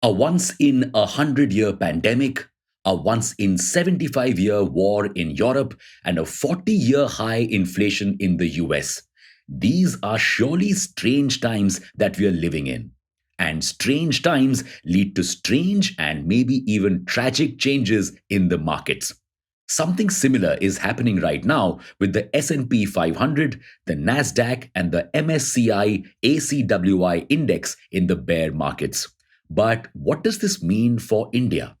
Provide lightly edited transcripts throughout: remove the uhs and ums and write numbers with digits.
A once in 100-year pandemic, a once in 75-year war in Europe, and a 40-year high inflation in the US. These are surely strange times that we are living in. And strange times lead to strange and maybe even tragic changes in the markets. Something similar is happening right now with the S&P 500, the Nasdaq and the MSCI ACWI index in the bear markets. But what does this mean for India?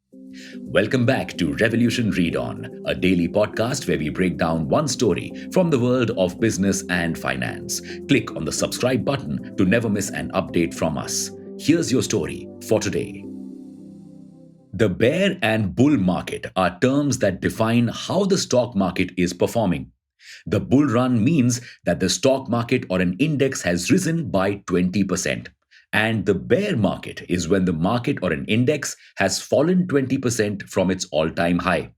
Welcome back to Revolution Read On, a daily podcast where we break down one story from the world of business and finance. Click on the subscribe button to never miss an update from us. Here's your story for today. The bear and bull market are terms that define how the stock market is performing. The bull run means that the stock market or an index has risen by 20%. And the bear market is when the market or an index has fallen 20% from its all time high.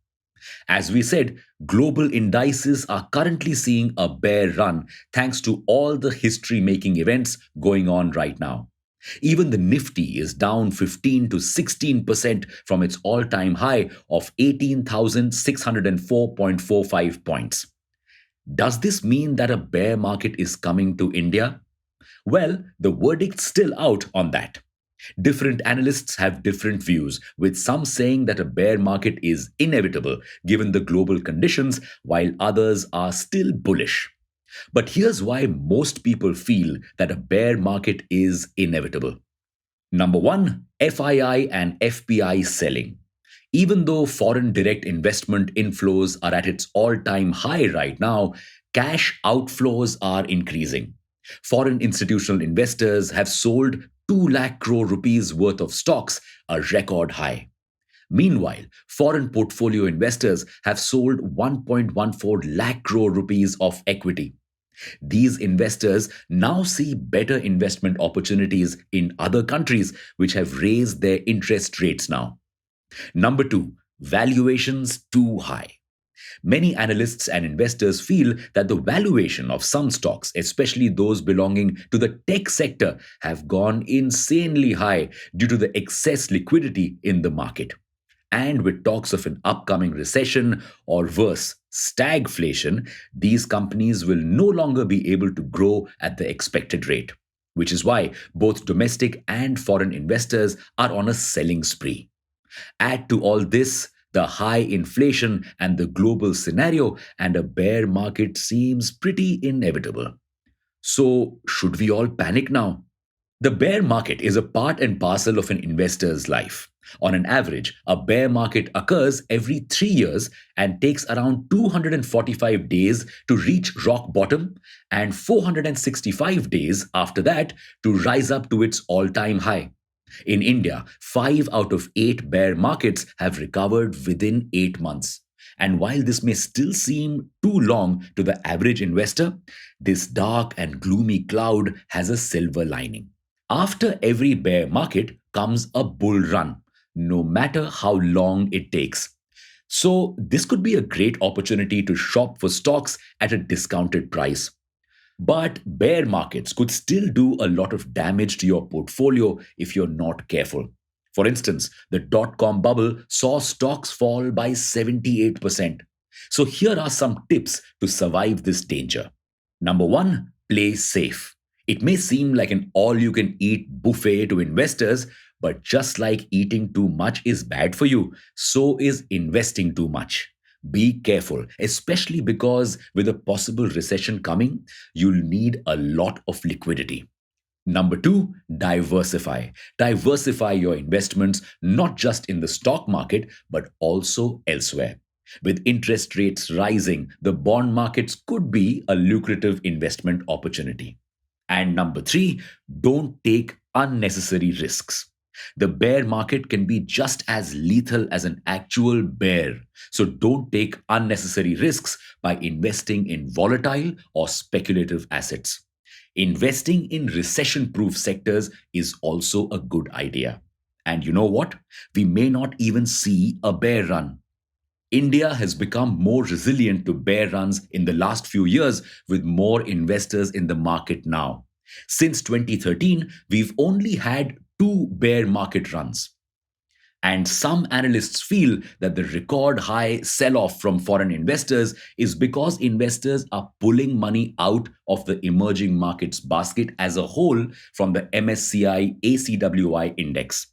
As we said, global indices are currently seeing a bear run thanks to all the history making events going on right now. Even the Nifty is down 15 to 16% from its all time high of 18,604.45 points. Does this mean that a bear market is coming to India? Well, the verdict's still out on that. Different analysts have different views, with some saying that a bear market is inevitable given the global conditions, while others are still bullish. But here's why most people feel that a bear market is inevitable. Number one, FII and FPI selling. Even though foreign direct investment inflows are at its all time high right now, cash outflows are increasing. Foreign institutional investors have sold 2 lakh crore rupees worth of stocks, a record high. Meanwhile, foreign portfolio investors have sold 1.14 lakh crore rupees of equity. These investors now see better investment opportunities in other countries which have raised their interest rates now. Number two, valuations too high. Many analysts and investors feel that the valuation of some stocks, especially those belonging to the tech sector, have gone insanely high due to the excess liquidity in the market. And with talks of an upcoming recession or worse, stagflation, these companies will no longer be able to grow at the expected rate, which is why both domestic and foreign investors are on a selling spree. Add to all this the high inflation and the global scenario, and a bear market seems pretty inevitable. So, should we all panic now? The bear market is a part and parcel of an investor's life. On an average, a bear market occurs every 3 years and takes around 245 days to reach rock bottom and 465 days after that to rise up to its all time high. In India, 5 out of 8 bear markets have recovered within 8 months. And while this may still seem too long to the average investor, this dark and gloomy cloud has a silver lining. After every bear market comes a bull run, no matter how long it takes. So, this could be a great opportunity to shop for stocks at a discounted price. But bear markets could still do a lot of damage to your portfolio if you're not careful. For instance, the dot com bubble saw stocks fall by 78%. So, here are some tips to survive this danger. Number one, play safe. It may seem like an all you can eat buffet to investors, but just like eating too much is bad for you, so is investing too much. Be careful, especially because with a possible recession coming, you'll need a lot of liquidity. Number two, diversify. Diversify your investments not just in the stock market, but also elsewhere. With interest rates rising, the bond markets could be a lucrative investment opportunity. And number three, don't take unnecessary risks. The bear market can be just as lethal as an actual bear. So don't take unnecessary risks by investing in volatile or speculative assets. Investing in recession proof sectors is also a good idea. And you know what? We may not even see a bear run. India has become more resilient to bear runs in the last few years with more investors in the market now. Since 2013, we've only had two bear market runs. And some analysts feel that the record high sell off from foreign investors is because investors are pulling money out of the emerging markets basket as a whole from the MSCI ACWI index.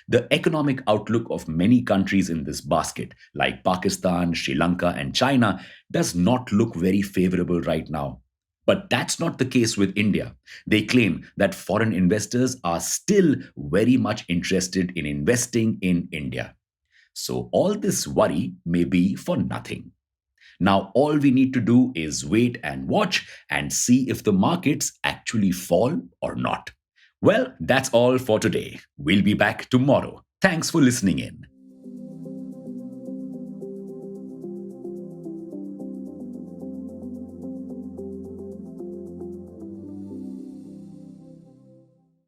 The economic outlook of many countries in this basket, like Pakistan, Sri Lanka, and China, does not look very favorable right now. But that's not the case with India. They claim that foreign investors are still very much interested in investing in India. So all this worry may be for nothing. Now, all we need to do is wait and watch and see if the markets actually fall or not. Well, that's all for today. We'll be back tomorrow. Thanks for listening in.